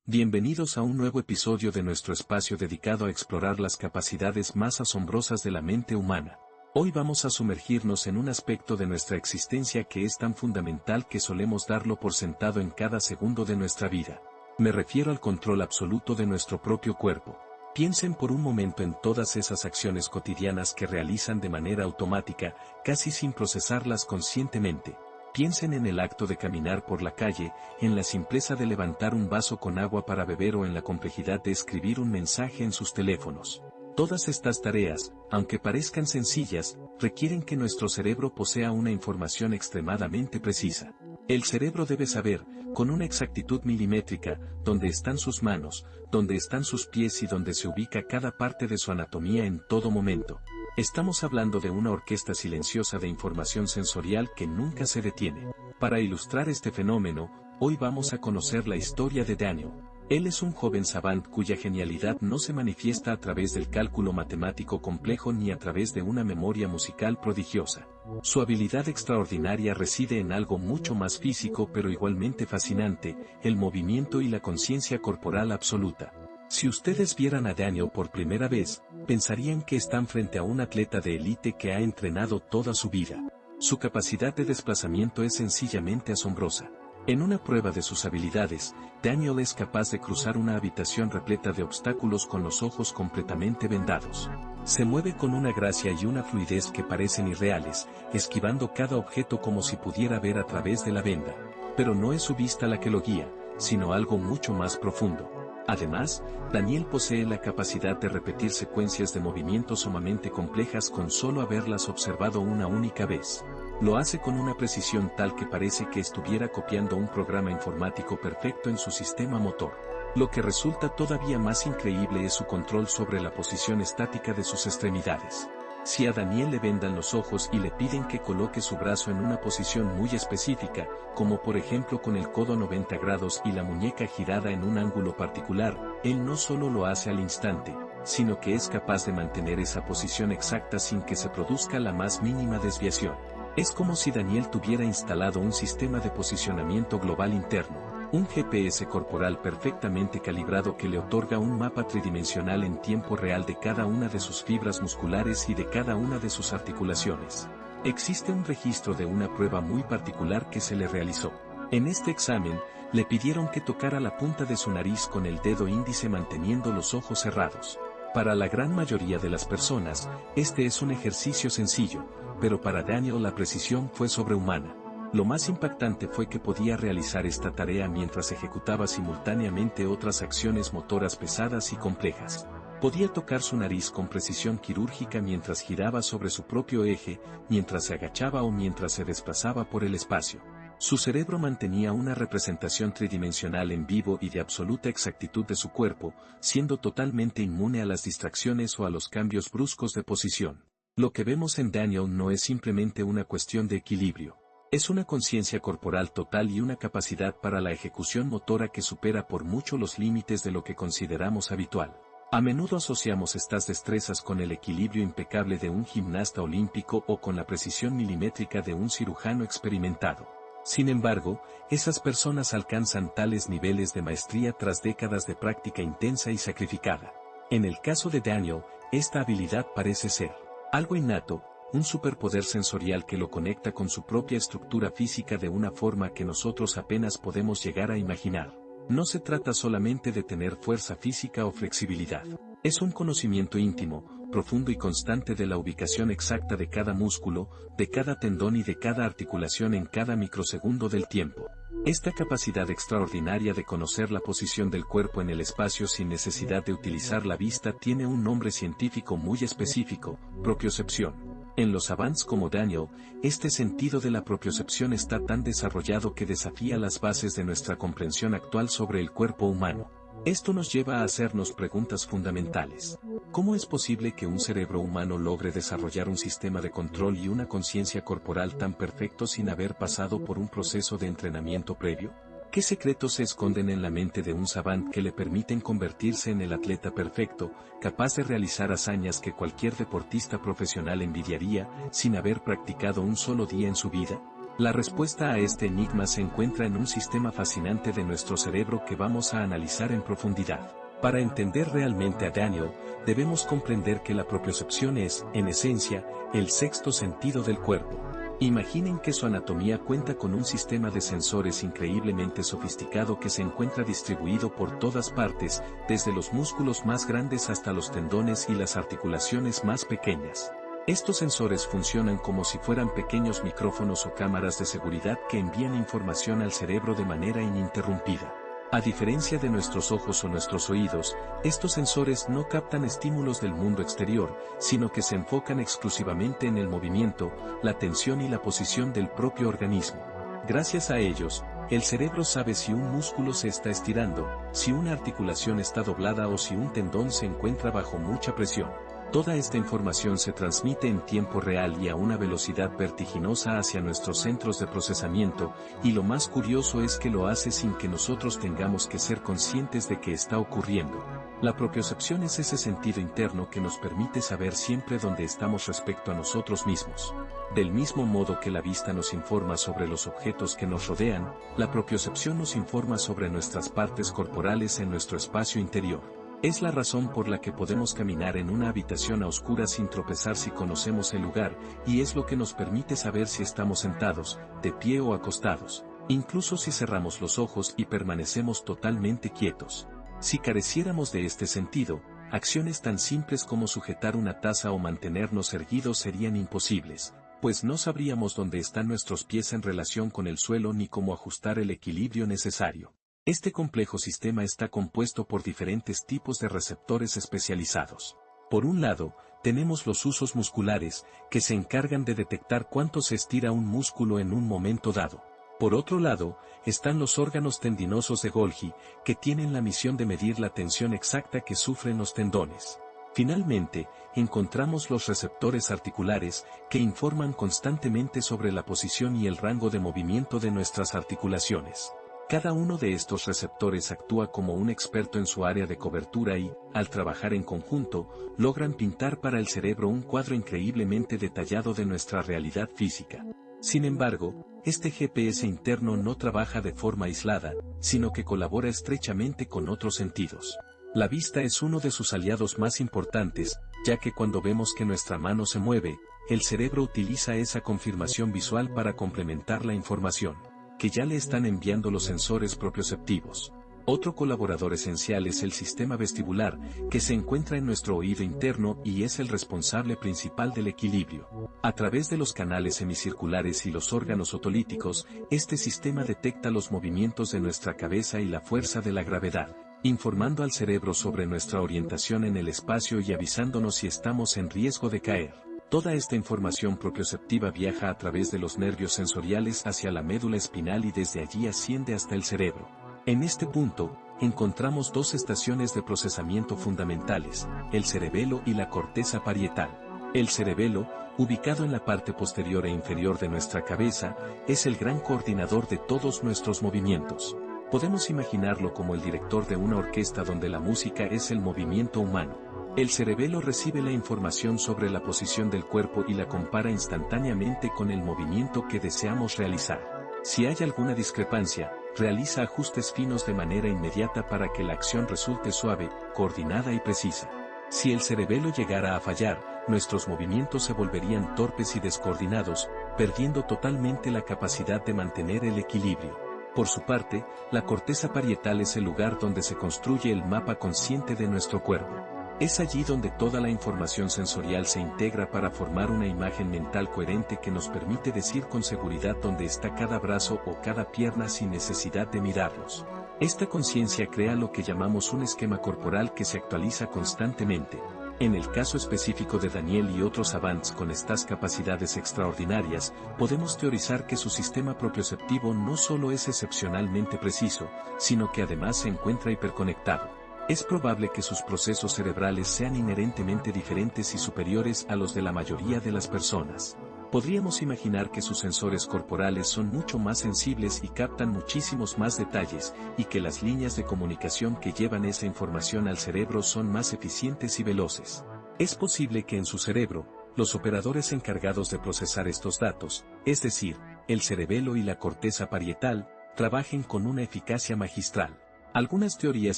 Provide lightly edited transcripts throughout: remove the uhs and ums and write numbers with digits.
Bienvenidos a un nuevo episodio de nuestro espacio dedicado a explorar las capacidades más asombrosas de la mente humana. Hoy vamos a sumergirnos en un aspecto de nuestra existencia que es tan fundamental que solemos darlo por sentado en cada segundo de nuestra vida. Me refiero al control absoluto de nuestro propio cuerpo. Piensen por un momento en todas esas acciones cotidianas que realizan de manera automática, casi sin procesarlas conscientemente. Piensen en el acto de caminar por la calle, en la simpleza de levantar un vaso con agua para beber o en la complejidad de escribir un mensaje en sus teléfonos. Todas estas tareas, aunque parezcan sencillas, requieren que nuestro cerebro posea una información extremadamente precisa. El cerebro debe saber, con una exactitud milimétrica, dónde están sus manos, dónde están sus pies y dónde se ubica cada parte de su anatomía en todo momento. Estamos hablando de una orquesta silenciosa de información sensorial que nunca se detiene. Para ilustrar este fenómeno, hoy vamos a conocer la historia de Daniel. Él es un joven savant cuya genialidad no se manifiesta a través del cálculo matemático complejo ni a través de una memoria musical prodigiosa. Su habilidad extraordinaria reside en algo mucho más físico pero igualmente fascinante, el movimiento y la conciencia corporal absoluta. Si ustedes vieran a Daniel por primera vez, pensarían que están frente a un atleta de élite que ha entrenado toda su vida. Su capacidad de desplazamiento es sencillamente asombrosa. En una prueba de sus habilidades, Daniel es capaz de cruzar una habitación repleta de obstáculos con los ojos completamente vendados. Se mueve con una gracia y una fluidez que parecen irreales, esquivando cada objeto como si pudiera ver a través de la venda. Pero no es su vista la que lo guía, sino algo mucho más profundo. Además, Daniel posee la capacidad de repetir secuencias de movimientos sumamente complejas con solo haberlas observado una única vez. Lo hace con una precisión tal que parece que estuviera copiando un programa informático perfecto en su sistema motor. Lo que resulta todavía más increíble es su control sobre la posición estática de sus extremidades. Si a Daniel le vendan los ojos y le piden que coloque su brazo en una posición muy específica, como por ejemplo con el codo a 90 grados y la muñeca girada en un ángulo particular, él no solo lo hace al instante, sino que es capaz de mantener esa posición exacta sin que se produzca la más mínima desviación. Es como si Daniel tuviera instalado un sistema de posicionamiento global interno. Un GPS corporal perfectamente calibrado que le otorga un mapa tridimensional en tiempo real de cada una de sus fibras musculares y de cada una de sus articulaciones. Existe un registro de una prueba muy particular que se le realizó. En este examen, le pidieron que tocara la punta de su nariz con el dedo índice manteniendo los ojos cerrados. Para la gran mayoría de las personas, este es un ejercicio sencillo, pero para Daniel la precisión fue sobrehumana. Lo más impactante fue que podía realizar esta tarea mientras ejecutaba simultáneamente otras acciones motoras pesadas y complejas. Podía tocar su nariz con precisión quirúrgica mientras giraba sobre su propio eje, mientras se agachaba o mientras se desplazaba por el espacio. Su cerebro mantenía una representación tridimensional en vivo y de absoluta exactitud de su cuerpo, siendo totalmente inmune a las distracciones o a los cambios bruscos de posición. Lo que vemos en Daniel no es simplemente una cuestión de equilibrio. Es una conciencia corporal total y una capacidad para la ejecución motora que supera por mucho los límites de lo que consideramos habitual. A menudo asociamos estas destrezas con el equilibrio impecable de un gimnasta olímpico o con la precisión milimétrica de un cirujano experimentado. Sin embargo, esas personas alcanzan tales niveles de maestría tras décadas de práctica intensa y sacrificada. En el caso de Daniel, esta habilidad parece ser algo innato, un superpoder sensorial que lo conecta con su propia estructura física de una forma que nosotros apenas podemos llegar a imaginar. No se trata solamente de tener fuerza física o flexibilidad. Es un conocimiento íntimo, profundo y constante de la ubicación exacta de cada músculo, de cada tendón y de cada articulación en cada microsegundo del tiempo. Esta capacidad extraordinaria de conocer la posición del cuerpo en el espacio sin necesidad de utilizar la vista tiene un nombre científico muy específico: propiocepción. En los savants como Daniel, este sentido de la propiocepción está tan desarrollado que desafía las bases de nuestra comprensión actual sobre el cuerpo humano. Esto nos lleva a hacernos preguntas fundamentales. ¿Cómo es posible que un cerebro humano logre desarrollar un sistema de control y una conciencia corporal tan perfecto sin haber pasado por un proceso de entrenamiento previo? ¿Qué secretos se esconden en la mente de un savant que le permiten convertirse en el atleta perfecto, capaz de realizar hazañas que cualquier deportista profesional envidiaría, sin haber practicado un solo día en su vida? La respuesta a este enigma se encuentra en un sistema fascinante de nuestro cerebro que vamos a analizar en profundidad. Para entender realmente a Daniel, debemos comprender que la propiocepción es, en esencia, el sexto sentido del cuerpo. Imaginen que su anatomía cuenta con un sistema de sensores increíblemente sofisticado que se encuentra distribuido por todas partes, desde los músculos más grandes hasta los tendones y las articulaciones más pequeñas. Estos sensores funcionan como si fueran pequeños micrófonos o cámaras de seguridad que envían información al cerebro de manera ininterrumpida. A diferencia de nuestros ojos o nuestros oídos, estos sensores no captan estímulos del mundo exterior, sino que se enfocan exclusivamente en el movimiento, la tensión y la posición del propio organismo. Gracias a ellos, el cerebro sabe si un músculo se está estirando, si una articulación está doblada o si un tendón se encuentra bajo mucha presión. Toda esta información se transmite en tiempo real y a una velocidad vertiginosa hacia nuestros centros de procesamiento, y lo más curioso es que lo hace sin que nosotros tengamos que ser conscientes de que está ocurriendo. La propiocepción es ese sentido interno que nos permite saber siempre dónde estamos respecto a nosotros mismos. Del mismo modo que la vista nos informa sobre los objetos que nos rodean, la propiocepción nos informa sobre nuestras partes corporales en nuestro espacio interior. Es la razón por la que podemos caminar en una habitación a oscuras sin tropezar si conocemos el lugar, y es lo que nos permite saber si estamos sentados, de pie o acostados, incluso si cerramos los ojos y permanecemos totalmente quietos. Si careciéramos de este sentido, acciones tan simples como sujetar una taza o mantenernos erguidos serían imposibles, pues no sabríamos dónde están nuestros pies en relación con el suelo ni cómo ajustar el equilibrio necesario. Este complejo sistema está compuesto por diferentes tipos de receptores especializados. Por un lado, tenemos los usos musculares, que se encargan de detectar cuánto se estira un músculo en un momento dado. Por otro lado, están los órganos tendinosos de Golgi, que tienen la misión de medir la tensión exacta que sufren los tendones. Finalmente, encontramos los receptores articulares, que informan constantemente sobre la posición y el rango de movimiento de nuestras articulaciones. Cada uno de estos receptores actúa como un experto en su área de cobertura y, al trabajar en conjunto, logran pintar para el cerebro un cuadro increíblemente detallado de nuestra realidad física. Sin embargo, este GPS interno no trabaja de forma aislada, sino que colabora estrechamente con otros sentidos. La vista es uno de sus aliados más importantes, ya que cuando vemos que nuestra mano se mueve, el cerebro utiliza esa confirmación visual para complementar la información que ya le están enviando los sensores propioceptivos. Otro colaborador esencial es el sistema vestibular, que se encuentra en nuestro oído interno y es el responsable principal del equilibrio. A través de los canales semicirculares y los órganos otolíticos, este sistema detecta los movimientos de nuestra cabeza y la fuerza de la gravedad, informando al cerebro sobre nuestra orientación en el espacio y avisándonos si estamos en riesgo de caer. Toda esta información propioceptiva viaja a través de los nervios sensoriales hacia la médula espinal y desde allí asciende hasta el cerebro. En este punto, encontramos dos estaciones de procesamiento fundamentales, el cerebelo y la corteza parietal. El cerebelo, ubicado en la parte posterior e inferior de nuestra cabeza, es el gran coordinador de todos nuestros movimientos. Podemos imaginarlo como el director de una orquesta donde la música es el movimiento humano. El cerebelo recibe la información sobre la posición del cuerpo y la compara instantáneamente con el movimiento que deseamos realizar. Si hay alguna discrepancia, realiza ajustes finos de manera inmediata para que la acción resulte suave, coordinada y precisa. Si el cerebelo llegara a fallar, nuestros movimientos se volverían torpes y descoordinados, perdiendo totalmente la capacidad de mantener el equilibrio. Por su parte, la corteza parietal es el lugar donde se construye el mapa consciente de nuestro cuerpo. Es allí donde toda la información sensorial se integra para formar una imagen mental coherente que nos permite decir con seguridad dónde está cada brazo o cada pierna sin necesidad de mirarlos. Esta conciencia crea lo que llamamos un esquema corporal que se actualiza constantemente. En el caso específico de Daniel y otros savants con estas capacidades extraordinarias, podemos teorizar que su sistema propioceptivo no solo es excepcionalmente preciso, sino que además se encuentra hiperconectado. Es probable que sus procesos cerebrales sean inherentemente diferentes y superiores a los de la mayoría de las personas. Podríamos imaginar que sus sensores corporales son mucho más sensibles y captan muchísimos más detalles, y que las líneas de comunicación que llevan esa información al cerebro son más eficientes y veloces. Es posible que en su cerebro, los operadores encargados de procesar estos datos, es decir, el cerebelo y la corteza parietal, trabajen con una eficacia magistral. Algunas teorías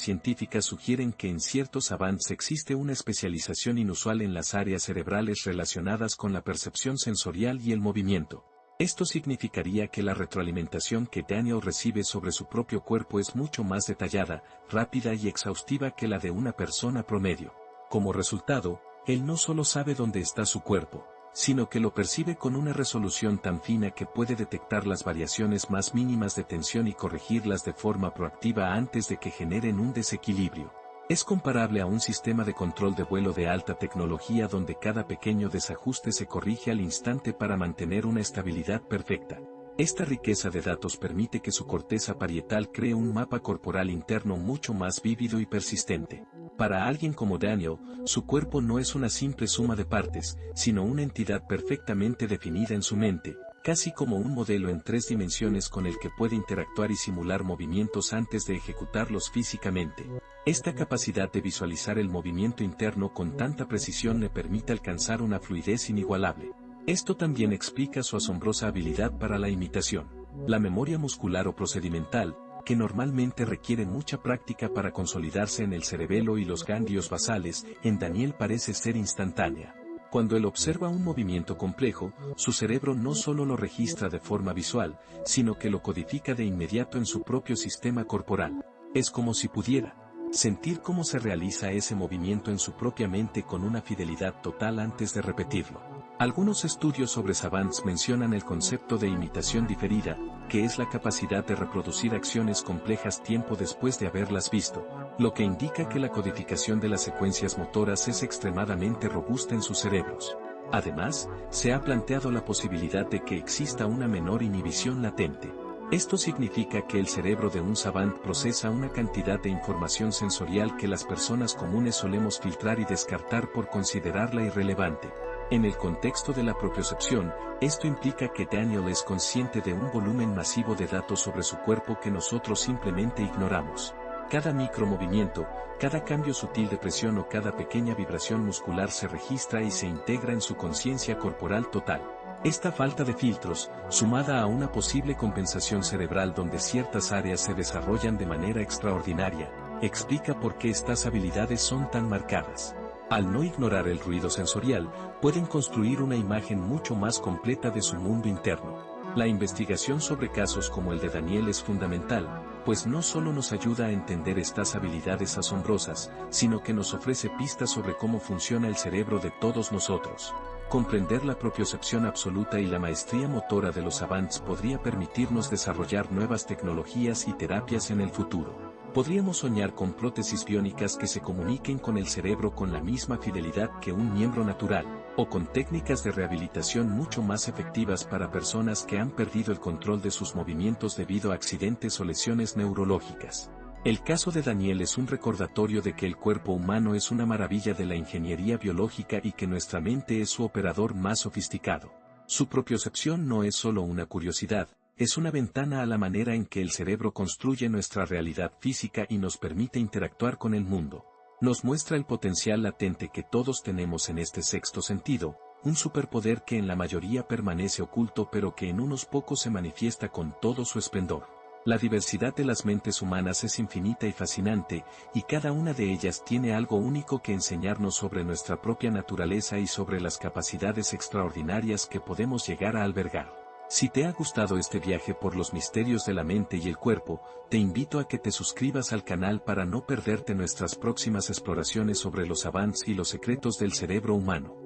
científicas sugieren que en ciertos savants existe una especialización inusual en las áreas cerebrales relacionadas con la percepción sensorial y el movimiento. Esto significaría que la retroalimentación que Daniel recibe sobre su propio cuerpo es mucho más detallada, rápida y exhaustiva que la de una persona promedio. Como resultado, él no solo sabe dónde está su cuerpo, sino que lo percibe con una resolución tan fina que puede detectar las variaciones más mínimas de tensión y corregirlas de forma proactiva antes de que generen un desequilibrio. Es comparable a un sistema de control de vuelo de alta tecnología donde cada pequeño desajuste se corrige al instante para mantener una estabilidad perfecta. Esta riqueza de datos permite que su corteza parietal cree un mapa corporal interno mucho más vívido y persistente. Para alguien como Daniel, su cuerpo no es una simple suma de partes, sino una entidad perfectamente definida en su mente, casi como un modelo en 3 dimensiones con el que puede interactuar y simular movimientos antes de ejecutarlos físicamente. Esta capacidad de visualizar el movimiento interno con tanta precisión le permite alcanzar una fluidez inigualable. Esto también explica su asombrosa habilidad para la imitación. La memoria muscular o procedimental, que normalmente requiere mucha práctica para consolidarse en el cerebelo y los ganglios basales, en Daniel parece ser instantánea. Cuando él observa un movimiento complejo, su cerebro no solo lo registra de forma visual, sino que lo codifica de inmediato en su propio sistema corporal. Es como si pudiera sentir cómo se realiza ese movimiento en su propia mente con una fidelidad total antes de repetirlo. Algunos estudios sobre savants mencionan el concepto de imitación diferida, que es la capacidad de reproducir acciones complejas tiempo después de haberlas visto, lo que indica que la codificación de las secuencias motoras es extremadamente robusta en sus cerebros. Además, se ha planteado la posibilidad de que exista una menor inhibición latente. Esto significa que el cerebro de un savant procesa una cantidad de información sensorial que las personas comunes solemos filtrar y descartar por considerarla irrelevante. En el contexto de la propiocepción, esto implica que Daniel es consciente de un volumen masivo de datos sobre su cuerpo que nosotros simplemente ignoramos. Cada micromovimiento, cada cambio sutil de presión o cada pequeña vibración muscular se registra y se integra en su conciencia corporal total. Esta falta de filtros, sumada a una posible compensación cerebral donde ciertas áreas se desarrollan de manera extraordinaria, explica por qué estas habilidades son tan marcadas. Al no ignorar el ruido sensorial, pueden construir una imagen mucho más completa de su mundo interno. La investigación sobre casos como el de Daniel es fundamental, pues no solo nos ayuda a entender estas habilidades asombrosas, sino que nos ofrece pistas sobre cómo funciona el cerebro de todos nosotros. Comprender la propiocepción absoluta y la maestría motora de los savants podría permitirnos desarrollar nuevas tecnologías y terapias en el futuro. Podríamos soñar con prótesis biónicas que se comuniquen con el cerebro con la misma fidelidad que un miembro natural, o con técnicas de rehabilitación mucho más efectivas para personas que han perdido el control de sus movimientos debido a accidentes o lesiones neurológicas. El caso de Daniel es un recordatorio de que el cuerpo humano es una maravilla de la ingeniería biológica y que nuestra mente es su operador más sofisticado. Su propiocepción no es solo una curiosidad, es una ventana a la manera en que el cerebro construye nuestra realidad física y nos permite interactuar con el mundo. Nos muestra el potencial latente que todos tenemos en este sexto sentido, un superpoder que en la mayoría permanece oculto pero que en unos pocos se manifiesta con todo su esplendor. La diversidad de las mentes humanas es infinita y fascinante, y cada una de ellas tiene algo único que enseñarnos sobre nuestra propia naturaleza y sobre las capacidades extraordinarias que podemos llegar a albergar. Si te ha gustado este viaje por los misterios de la mente y el cuerpo, te invito a que te suscribas al canal para no perderte nuestras próximas exploraciones sobre los savants y los secretos del cerebro humano.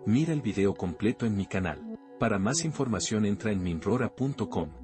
Mira el video completo en mi canal. Para más información entra en minrora.com.